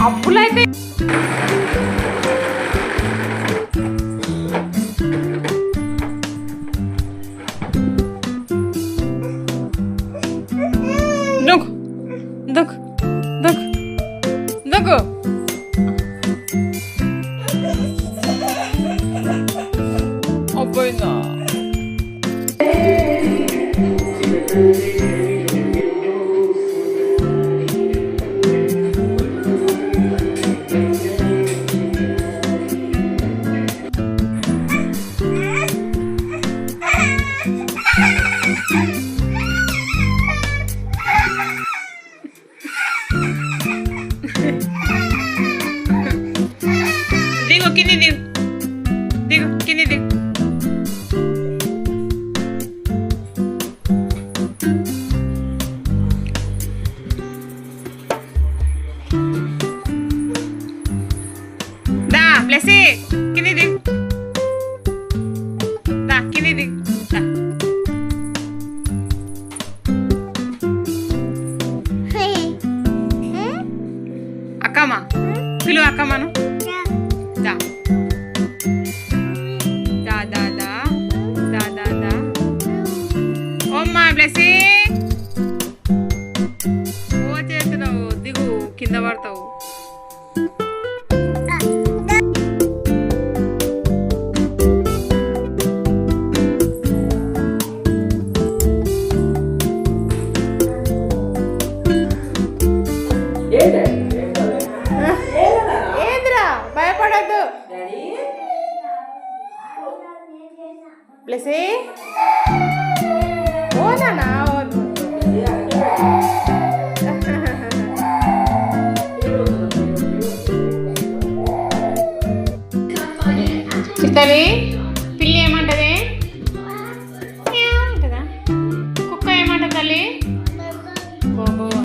అప్పులైతే దుక్ దుక్ దుక్ దుక్ అబ్బోయిందా దిగు కింది దిగు దిగు కింది దిగు దా బ్లెస్సీ కింది దిగు దా కింది దిగు దా అక్కమ్మ పిలువు అక్కమ్మను దా దా దా దా దా దా దా ఓమ్మా బ్లెస్సీ ఓ చేస్తున్నావు దిగు కింద పడతావు ఏంద్రా భయపడద్దు బ్లెస్సీ ఓ నానా చిత్తలి